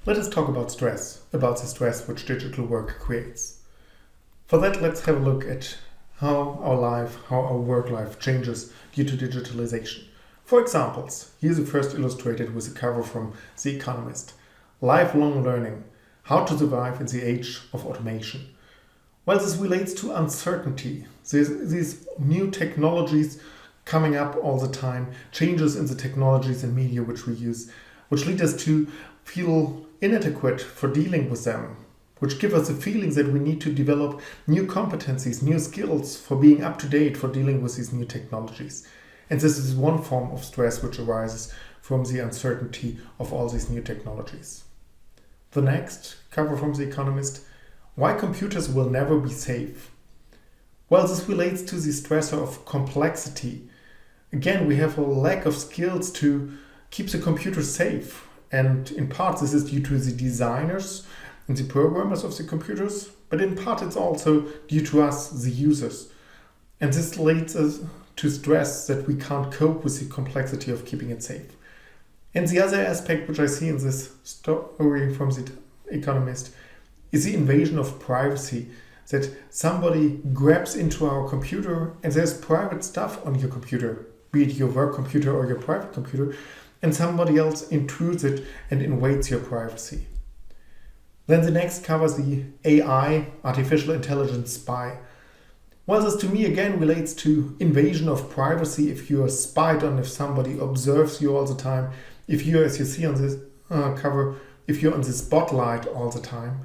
Let us talk about the stress which digital work creates. For that, let's have a look at how our work life changes due to digitalization. For examples, here's the first illustrated with a cover from The Economist. Lifelong learning, how to survive in the age of automation. Well, this relates to uncertainty. These new technologies coming up all the time, changes in the technologies and media which we use, which lead us to feel inadequate for dealing with them, which give us the feeling that we need to develop new competencies, new skills for being up to date, for dealing with these new technologies. And this is one form of stress which arises from the uncertainty of all these new technologies. The next cover from The Economist, why computers will never be safe. Well, this relates to the stressor of complexity. Again, we have a lack of skills to keep the computer safe. And in part, this is due to the designers and the programmers of the computers, but in part, it's also due to us, the users. And this leads us to stress that we can't cope with the complexity of keeping it safe. And the other aspect which I see in this story from The Economist is the invasion of privacy, that somebody grabs into our computer and there's private stuff on your computer, be it your work computer or your private computer, and somebody else intrudes it and invades your privacy. Then the next covers the AI, artificial intelligence spy. Well, this to me again relates to invasion of privacy. If you are spied on, if somebody observes you all the time, if you're, as you see on this cover, if you're on the spotlight all the time.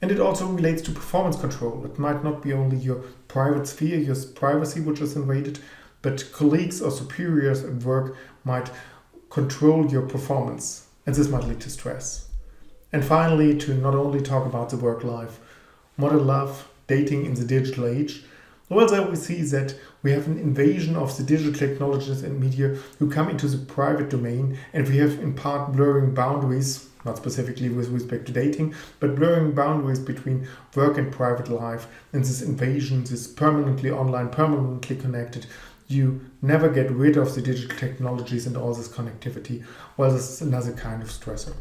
And it also relates to performance control. It might not be only your private sphere, your privacy which is invaded, but colleagues or superiors at work might control your performance. And this might lead to stress. And finally, to not only talk about the work life, modern love, dating in the digital age. Well, there we see that we have an invasion of the digital technologies and media who come into the private domain, and we have in part blurring boundaries, not specifically with respect to dating, but blurring boundaries between work and private life. And this invasion, this permanently online, permanently connected, you never get rid of the digital technologies and all this connectivity. Well, this is another kind of stressor.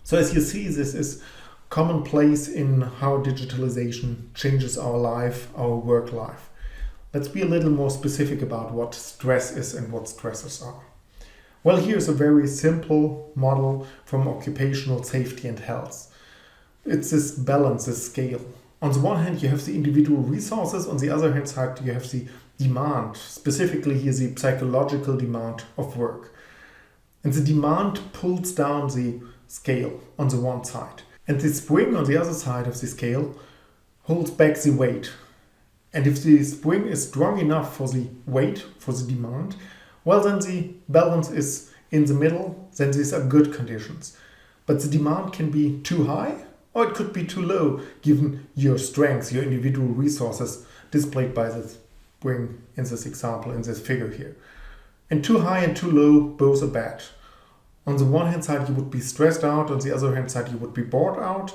So as you see, this is commonplace in how digitalization changes our life, our work life. Let's be a little more specific about what stress is and what stressors are. Well, here's a very simple model from occupational safety and health. It's this balance, this scale. On the one hand, you have the individual resources. On the other hand side, you have the demand, specifically here the psychological demand of work. And the demand pulls down the scale on the one side. And the spring on the other side of the scale holds back the weight. And if the spring is strong enough for the weight, for the demand, well, then the balance is in the middle, then these are good conditions. But the demand can be too high or it could be too low, given your strengths, your individual resources displayed by the spring in this example, in this figure here. And too high and too low, both are bad. On the one hand side, you would be stressed out. On the other hand side, you would be bored out.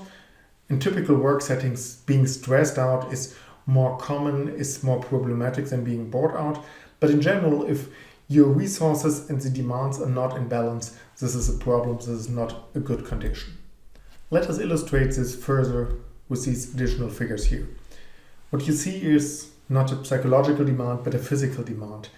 In typical work settings, being stressed out is more common, is more problematic than being bored out. But in general, if your resources and the demands are not in balance, this is a problem, this is not a good condition. Let us illustrate this further with these additional figures here. What you see is not a psychological demand, but a physical demand.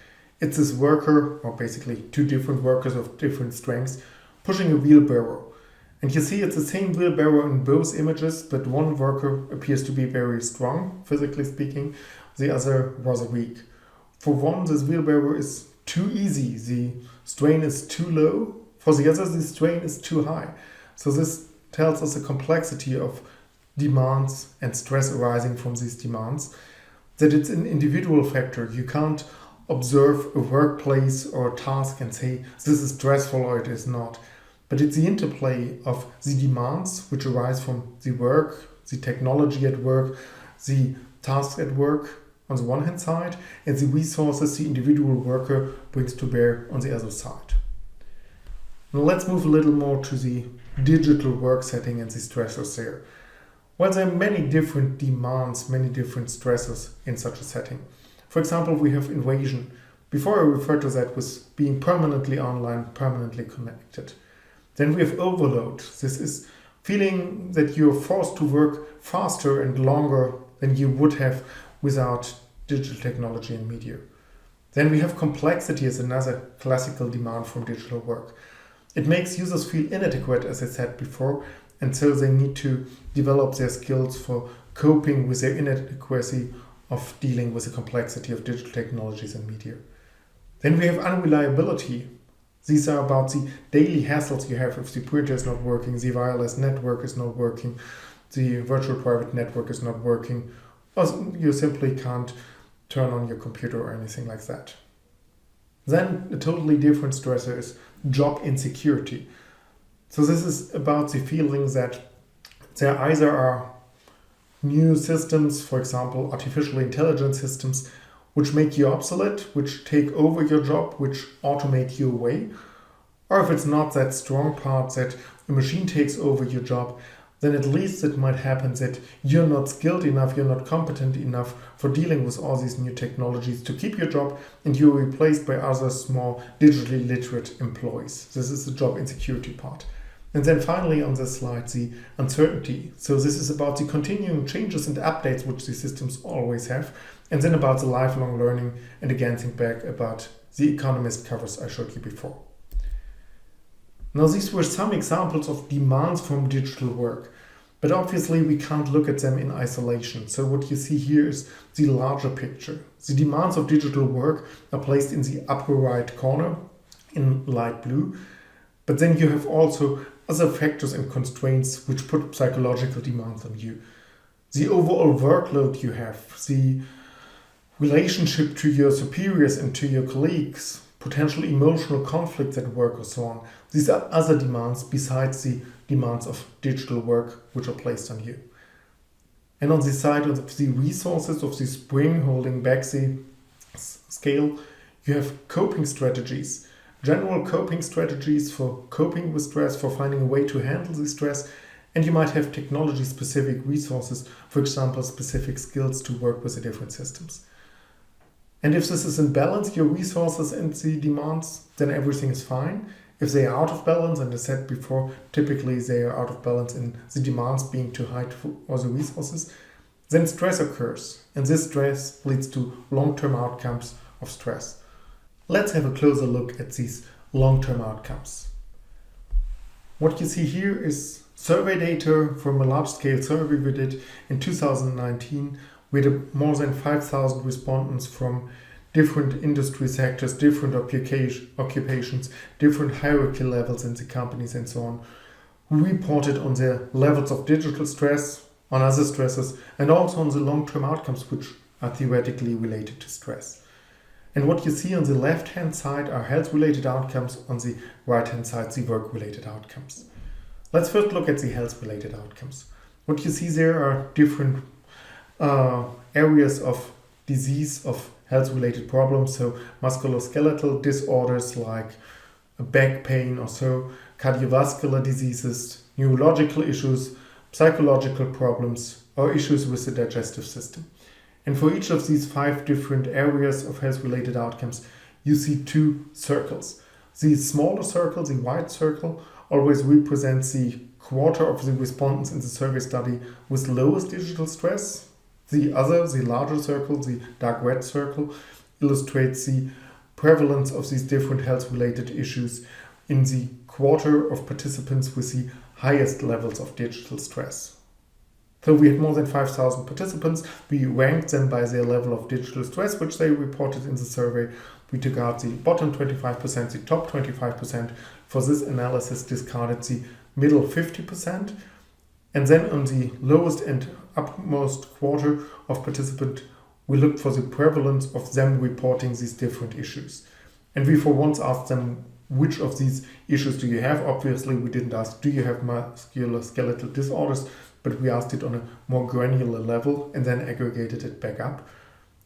It's this worker, or basically two different workers of different strengths, pushing a wheelbarrow. And you see it's the same wheelbarrow in both images, but one worker appears to be very strong, physically speaking, the other rather weak. For one, this wheelbarrow is too easy, the strain is too low. For the other, the strain is too high. So this tells us the complexity of demands and stress arising from these demands, that it's an individual factor. You can't observe a workplace or a task and say this is stressful or it is not. But it's the interplay of the demands which arise from the work, the technology at work, the tasks at work on the one hand side, and the resources the individual worker brings to bear on the other side. Now let's move a little more to the digital work setting and the stressors there. Well, there are many different demands, many different stressors in such a setting. For example, we have invasion. Before I referred to that with being permanently online, permanently connected. Then we have overload. This is feeling that you're forced to work faster and longer than you would have without digital technology and media. Then we have complexity as another classical demand from digital work. It makes users feel inadequate, as I said before, and so they need to develop their skills for coping with their inadequacy of dealing with the complexity of digital technologies and media. Then we have unreliability. These are about the daily hassles you have if the printer is not working, the wireless network is not working, the virtual private network is not working, or you simply can't turn on your computer or anything like that. Then a totally different stressor is job insecurity. So this is about the feeling that there either are new systems, for example, artificial intelligence systems, which make you obsolete, which take over your job, which automate you away. Or if it's not that strong part that a machine takes over your job, then at least it might happen that you're not skilled enough, you're not competent enough for dealing with all these new technologies to keep your job, and you're replaced by other more digitally literate employees. This is the job insecurity part. And then finally on this slide, the uncertainty. So this is about the continuing changes and updates which the systems always have, and then about the lifelong learning, and again think back about the Economist covers I showed you before. Now these were some examples of demands from digital work, but obviously we can't look at them in isolation. So what you see here is the larger picture. The demands of digital work are placed in the upper right corner in light blue, but then you have also other factors and constraints which put psychological demands on you. The overall workload you have, the relationship to your superiors and to your colleagues, potential emotional conflicts at work or so on. These are other demands besides the demands of digital work which are placed on you. And on the side of the resources of the spring holding back the scale, you have coping strategies. General coping strategies for coping with stress, for finding a way to handle the stress, and you might have technology-specific resources, for example, specific skills to work with the different systems. And if this is in balance, your resources and the demands, then everything is fine. If they are out of balance, and I said before, typically they are out of balance in the demands being too high for the resources, then stress occurs. And this stress leads to long-term outcomes of stress. Let's have a closer look at these long-term outcomes. What you see here is survey data from a large-scale survey we did in 2019. We had more than 5,000 respondents from different industry sectors, different occupations, different hierarchy levels in the companies and so on, who reported on their levels of digital stress, on other stresses, and also on the long-term outcomes which are theoretically related to stress. And what you see on the left-hand side are health-related outcomes, on the right-hand side the work-related outcomes. Let's first look at the health-related outcomes. What you see there are different areas of disease, of health-related problems, so musculoskeletal disorders like back pain or so, cardiovascular diseases, neurological issues, psychological problems, or issues with the digestive system. And for each of these 5 different areas of health-related outcomes, you see 2 circles. The smaller circle, the white circle, always represents the quarter of the respondents in the survey study with lowest digital stress. The other, the larger circle, the dark red circle, illustrates the prevalence of these different health-related issues in the quarter of participants with the highest levels of digital stress. So we had more than 5,000 participants. We ranked them by their level of digital stress, which they reported in the survey. We took out the bottom 25%, the top 25%. For this analysis, discarded the middle 50%. And then on the lowest and upmost quarter of participants, we looked for the prevalence of them reporting these different issues. And we for once asked them, which of these issues do you have? Obviously, we didn't ask, do you have musculoskeletal disorders? But we asked it on a more granular level and then aggregated it back up.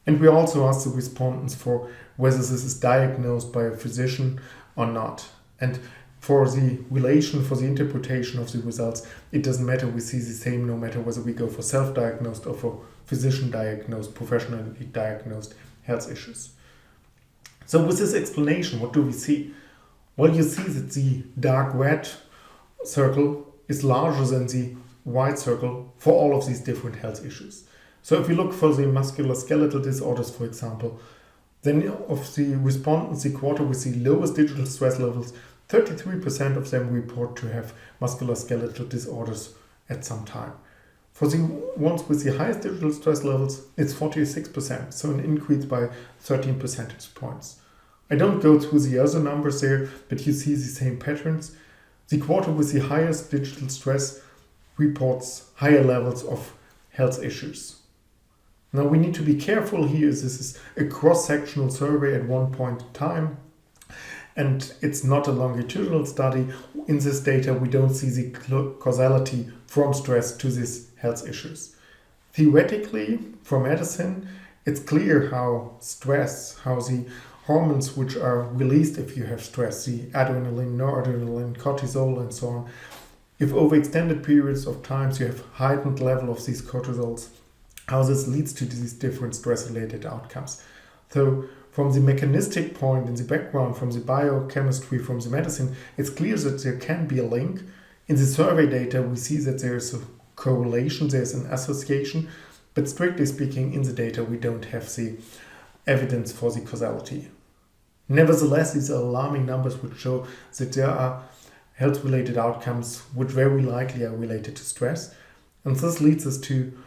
And we also asked the respondents for whether this is diagnosed by a physician or not. And for the relation, for the interpretation of the results, it doesn't matter. We see the same no matter whether we go for self-diagnosed or for physician-diagnosed, professionally diagnosed health issues. So with this explanation, what do we see? Well, you see that the dark red circle is larger than the white circle for all of these different health issues. So if you look for the musculoskeletal disorders, for example, then of the respondents, the quarter with the lowest digital stress levels, 33% of them report to have musculoskeletal disorders at some time. For the ones with the highest digital stress levels, it's 46%, so an increase by 13 percentage points. I don't go through the other numbers there, but you see the same patterns. The quarter with the highest digital stress reports higher levels of health issues. Now we need to be careful here. This is a cross-sectional survey at one point in time, and it's not a longitudinal study. In this data, we don't see the causality from stress to these health issues. Theoretically, for medicine, it's clear how the hormones which are released if you have stress, the adrenaline, noradrenaline, cortisol, and so on, if over extended periods of time you have heightened level of these cortisols, how this leads to these different stress-related outcomes. So from the mechanistic point in the background, from the biochemistry, from the medicine, it's clear that there can be a link. In the survey data, we see that there's a correlation, there's an association, but strictly speaking, in the data, we don't have the evidence for the causality. Nevertheless, these are alarming numbers which show that there are health-related outcomes which very likely are related to stress. And this leads us to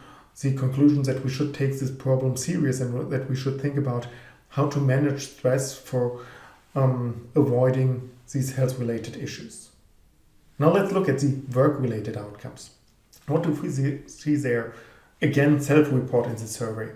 the conclusion that we should take this problem serious and that we should think about how to manage stress for avoiding these health-related issues. Now let's look at the work-related outcomes. What do we see there? Again, self-report in the survey.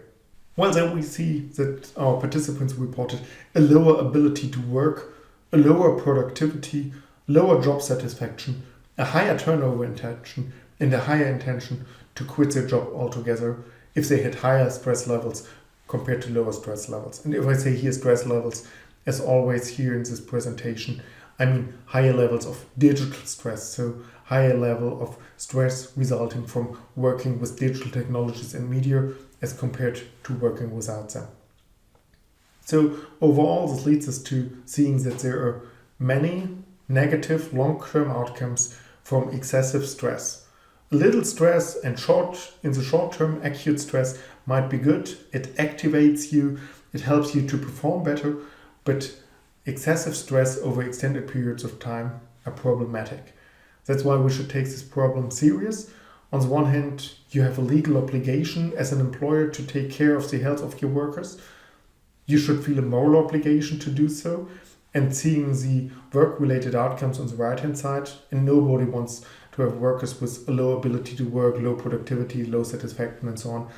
Well, then we see that our participants reported a lower ability to work, a lower productivity, lower job satisfaction, a higher turnover intention, and a higher intention to quit their job altogether if they had higher stress levels compared to lower stress levels. And if I say here stress levels, as always here in this presentation, I mean higher levels of digital stress, so higher level of stress resulting from working with digital technologies and media as compared to working without them. So overall, this leads us to seeing that there are many negative long-term outcomes from excessive stress. A little stress and in the short term, acute stress might be good. It activates you, it helps you to perform better, but excessive stress over extended periods of time are problematic. That's why we should take this problem serious. On the one hand, you have a legal obligation as an employer to take care of the health of your workers. You should feel a moral obligation to do so. And seeing the work-related outcomes on the right-hand side, and nobody wants to have workers with a low ability to work, low productivity, low satisfaction, and so on.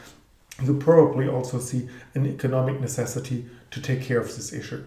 You probably also see an economic necessity to take care of this issue.